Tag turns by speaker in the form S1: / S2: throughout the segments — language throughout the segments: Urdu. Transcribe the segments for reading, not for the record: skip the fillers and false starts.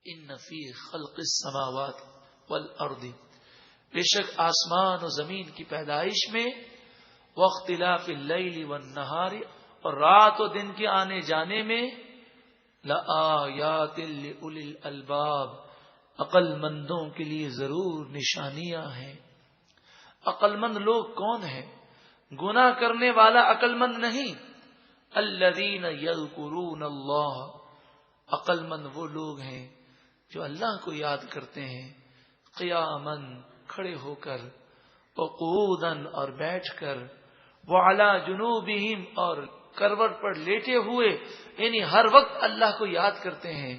S1: ان فی خلق السماوات والارض، بے شک آسمان و زمین کی پیدائش میں، واختلاف اللیل والنہار، اور رات و دن کے آنے جانے میں، لآیات لأولی الالباب، عقل مندوں کے لیے ضرور نشانیاں ہیں۔ عقل مند لوگ کون ہیں؟ گناہ کرنے والا عقل مند نہیں، الذین یذکرون اللہ، عقل مند وہ لوگ ہیں جو اللہ کو یاد کرتے ہیں، قیاماً کھڑے ہو کر، وقعوداً اور بیٹھ کر، وعلی جنوبہم اور کروٹ پر لیٹے ہوئے، یعنی ہر وقت اللہ کو یاد کرتے ہیں۔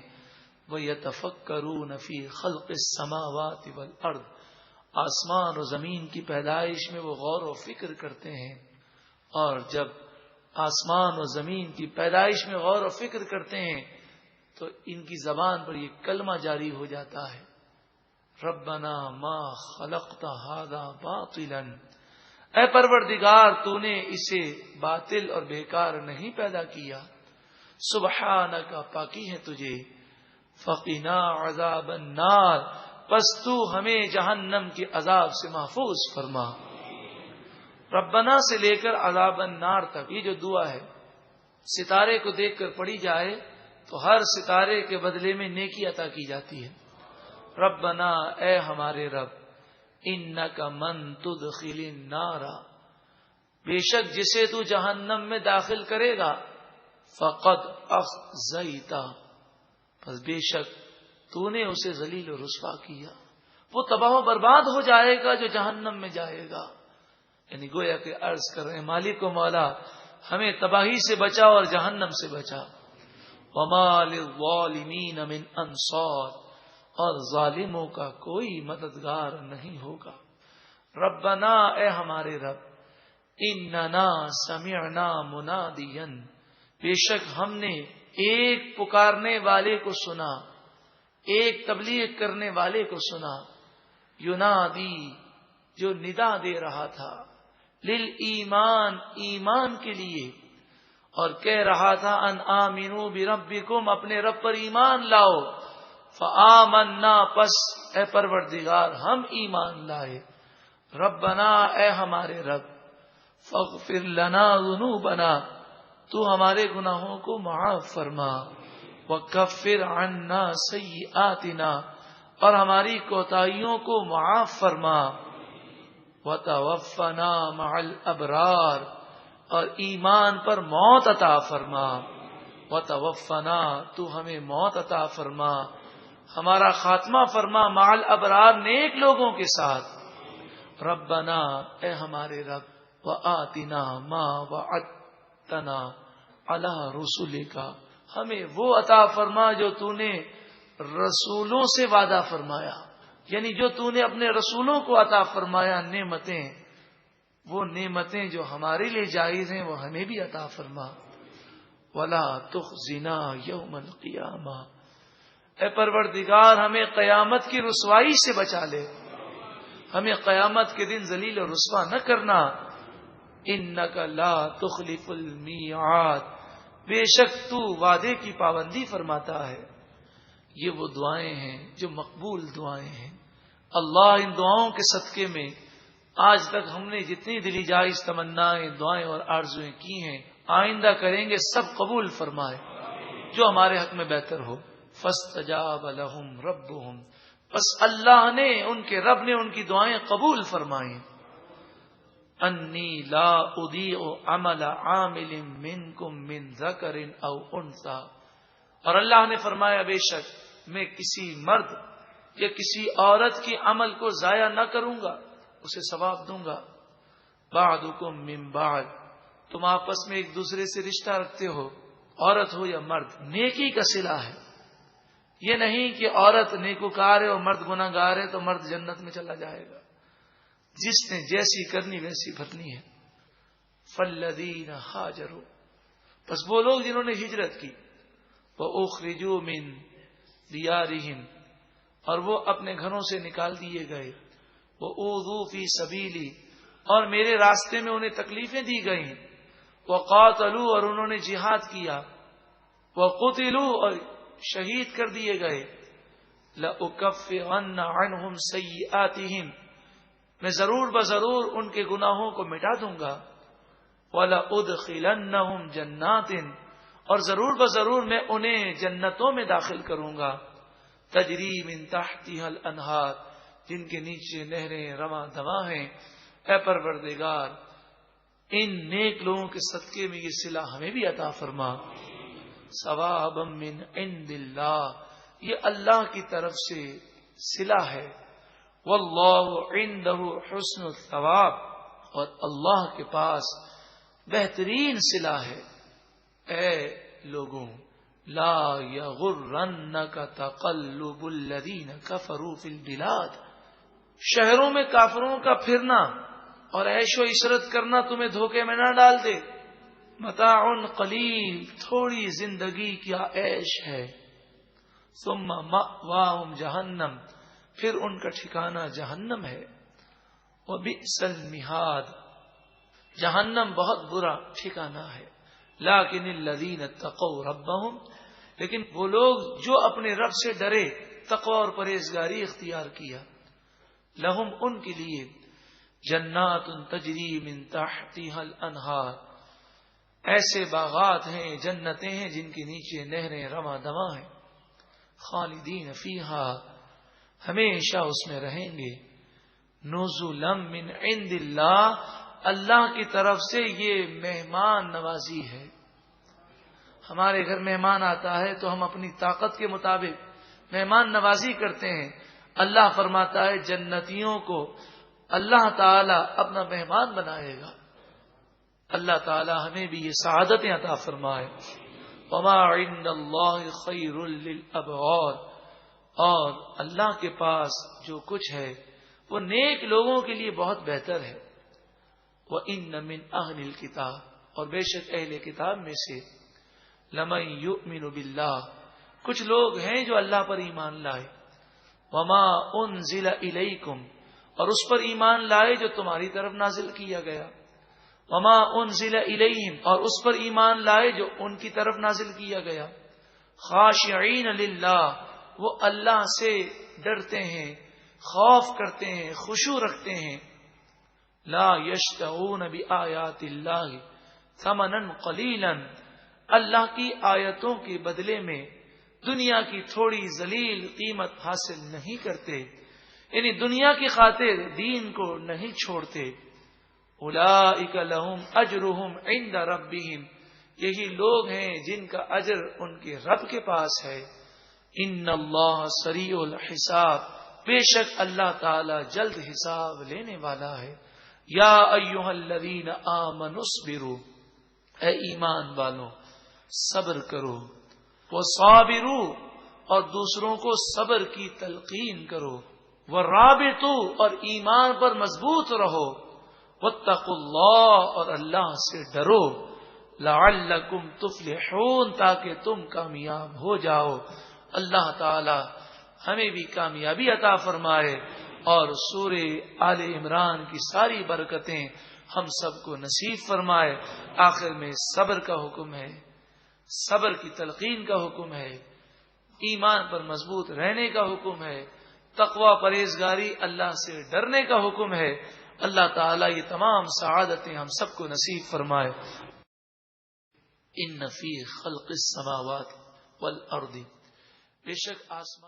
S1: وَيَتَفَكَّرُونَ فِي خَلْقِ السَّمَاوَاتِ وَالْأَرْضِ، آسمان و زمین کی پیدائش میں وہ غور و فکر کرتے ہیں، اور جب آسمان و زمین کی پیدائش میں غور و فکر کرتے ہیں تو ان کی زبان پر یہ کلمہ جاری ہو جاتا ہے، ربنا ما خلقت ھذا باطلا، اے پروردگار تو نے اسے باطل اور بیکار نہیں پیدا کیا، سبحانک پاکی ہے تجھے، فقنا عذاب النار، پس تو ہمیں جہنم کے عذاب سے محفوظ فرما۔ ربنا سے لے کر عذاب النار تک یہ جو دعا ہے، ستارے کو دیکھ کر پڑھی جائے تو ہر ستارے کے بدلے میں نیکی عطا کی جاتی ہے۔ ربنا اے ہمارے رب، انک من تدخل النار، بے شک جسے تو جہنم میں داخل کرے گا، فقد اخزیتا، پس بے شک تو نے اسے ذلیل و رسوا کیا، وہ تباہ و برباد ہو جائے گا جو جہنم میں جائے گا۔ یعنی گویا کہ عرض کر رہے ہیں، مالک و مولا ہمیں تباہی سے بچا اور جہنم سے بچا۔ وما للظالمین من انصار، اور ظالموں کا کوئی مددگار نہیں ہوگا۔ ربنا اے ہمارے رب، اننا سمعنا منادیا، بے شک ہم نے ایک پکارنے والے کو سنا، ایک تبلیغ کرنے والے کو سنا، ینادی جو ندا دے رہا تھا، للایمان ایمان کے لیے، اور کہہ رہا تھا ان آمنوا بربکم اپنے رب پر ایمان لاؤ، فآمنا پس اے پروردگار ہم ایمان لائے، ربنا اے ہمارے رب، فاغفر لنا ذنوبنا تو ہمارے گناہوں کو معاف فرما، وکفر عنا سیئاتنا اور ہماری کوتاہیوں کو معاف فرما، وتوفنا مع الابرار اور ایمان پر موت عطا فرما، وتوفنا تو ہمیں موت عطا فرما، ہمارا خاتمہ فرما، مع الابرار نیک لوگوں کے ساتھ۔ ربنا اے ہمارے رب، وآتنا ما وعدتنا علی رسولک، ہمیں وہ عطا فرما جو تو نے رسولوں سے وعدہ فرمایا، یعنی جو تو نے اپنے رسولوں کو عطا فرمایا نعمتیں، وہ نعمتیں جو ہمارے لیے جائز ہیں وہ ہمیں بھی عطا فرما، ولا تخزنا یوم القیامہ، اے پروردگار ہمیں قیامت کی رسوائی سے بچا لے، ہمیں قیامت کے دن ذلیل و رسوا نہ کرنا، انک لا تخلف المیعاد، بے شک تو وعدے کی پابندی فرماتا ہے۔ یہ وہ دعائیں ہیں جو مقبول دعائیں ہیں۔ اللہ ان دعاؤں کے صدقے میں آج تک ہم نے جتنی دلی جائز تمنائیں، دعائیں اور آرزویں کی ہیں، آئندہ کریں گے، سب قبول فرمائے جو ہمارے حق میں بہتر ہو۔ فاستجاب لهم ربهم، بس اللہ نے، ان کے رب نے ان کی دعائیں قبول فرمائیں۔ انی لا اضیع عمل عامل منکم من ذکر او انثی، اور اللہ نے فرمایا بے شک میں کسی مرد یا کسی عورت کی عمل کو ضائع نہ کروں گا، اسے ثواب دوں گا۔ بعضکم من بعض، تم آپس میں ایک دوسرے سے رشتہ رکھتے ہو، عورت ہو یا مرد، نیکی کا صلہ ہے۔ یہ نہیں کہ عورت نیکوکار ہے اور مرد گناہ گار ہے تو مرد جنت میں چلا جائے گا، جس نے جیسی کرنی ویسی بھرنی ہے۔ فالذین ہاجروا، پس وہ لوگ جنہوں نے ہجرت کی، وَأُخْرِجُوا مِن دِيَارِهِمْ، اور وہ اپنے گھروں سے نکال دیے گئے، وَأُوذُوا فِي سَبِيلِي، اور میرے راستے میں انہیں تکلیفیں دی گئیں، وَقَاتَلُوا، اور انہوں نے جہاد کیا، وَقُتِلُوا، اور شہید کر دیے گئے، لَأُكَفِّرَنَّ عَنْهُمْ سَيِّئَاتِهِمْ، میں ضرور بضرور ان کے گناہوں کو مٹا دوں گا، وَلَأُدْخِلَنَّهُمْ جَنَّاتٍ، اور ضرور بضرور میں انہیں جنتوں میں داخل کروں گا، تجری من تحتها الانہار، جن کے نیچے نہریں رواں دواں ہیں۔ اے پروردگار، ان نیک لوگوں کے صدقے میں یہ صلہ ہمیں بھی عطا فرما، ثوابا من عند اللہ، یہ اللہ کی طرف سے صلہ ہے، واللہ عنده حسن الثواب، اور اللہ کے پاس بہترین صلہ ہے۔ اے لوگوں، لا یغرنک تقلب الذین کفروا فی البلاد، شہروں میں کافروں کا پھرنا اور عیش و عشرت کرنا تمہیں دھوکے میں نہ ڈال دے، متاع قلیل، تھوڑی زندگی کیا عیش ہے، ثم مأواہم جہنم، پھر ان کا ٹھکانہ جہنم ہے، وبئس المہاد، جہنم بہت برا ٹھکانہ ہے، لیکن الذین اتقوا ربہم، لیکن وہ لوگ جو اپنے رب سے ڈرے، تقوی اور پرہیزگاری اختیار کیا، لہم ان کے لیے جنات تجری من تحتها الانہار، ایسے باغات ہیں، جنتیں ہیں جن کے نیچے نہریں رواں دواں ہیں، خالدین فیہا، ہمیشہ اس میں رہیں گے، نزلا من عند اللہ، اللہ کی طرف سے یہ مہمان نوازی ہے۔ ہمارے گھر مہمان آتا ہے تو ہم اپنی طاقت کے مطابق مہمان نوازی کرتے ہیں، اللہ فرماتا ہے جنتیوں کو اللہ تعالی اپنا مہمان بنائے گا۔ اللہ تعالی ہمیں بھی یہ سعادتیں عطا فرمائے۔ وما عند اللہ خیر للابرار، اور اللہ کے پاس جو کچھ ہے وہ نیک لوگوں کے لیے بہت بہتر ہے۔ وَإِنَّ مِنْ أَهْلِ الْكِتَابِ، اور بے شک اہل کتاب میں سے لَمَن يُؤْمِنُ بِاللَّهِ، کچھ لوگ ہیں جو اللہ پر ایمان لائے، وَمَا أُنزِلَ إِلَيْكُمْ، اور اس پر ایمان لائے جو تمہاری طرف نازل کیا گیا، وَمَا أُنزِلَ إِلَيْهِمْ، اور اس پر ایمان لائے جو ان کی طرف نازل کیا گیا، خاشعین للہ، وہ اللہ سے ڈرتے ہیں، خوف کرتے ہیں، خشوع رکھتے ہیں، لا یشترون بآیات اللہ ثمنا قلیلا، اللہ کی آیتوں کے بدلے میں دنیا کی تھوڑی ذلیل قیمت حاصل نہیں کرتے، یعنی دنیا کی خاطر دین کو نہیں چھوڑتے۔ اولئک لہم اجرہم عند ربہم، یہی لوگ ہیں جن کا اجر ان کے رب کے پاس ہے۔ ان اللہ سریع الحساب، بے شک اللہ تعالی جلد حساب لینے والا ہے۔ یا ایھا الذین آمنوا اصبروا، اے ایمان والوں صبر کرو، وصابروا، اور دوسروں کو صبر کی تلقین کرو، ورابطوا، اور ایمان پر مضبوط رہو، واتقوا اللہ، اور اللہ سے ڈرو، لعلکم تفلحون، تاکہ تم کامیاب ہو جاؤ۔ اللہ تعالی ہمیں بھی کامیابی عطا فرمائے، اور سورہ آل عمران کی ساری برکتیں ہم سب کو نصیب فرمائے۔ آخر میں صبر کا حکم ہے، صبر کی تلقین کا حکم ہے، ایمان پر مضبوط رہنے کا حکم ہے، تقوی پرہیزگاری اللہ سے ڈرنے کا حکم ہے۔ اللہ تعالیٰ یہ تمام سعادتیں ہم سب کو نصیب فرمائے۔ ان فی خلق السماوات والارض، بے شک آسمان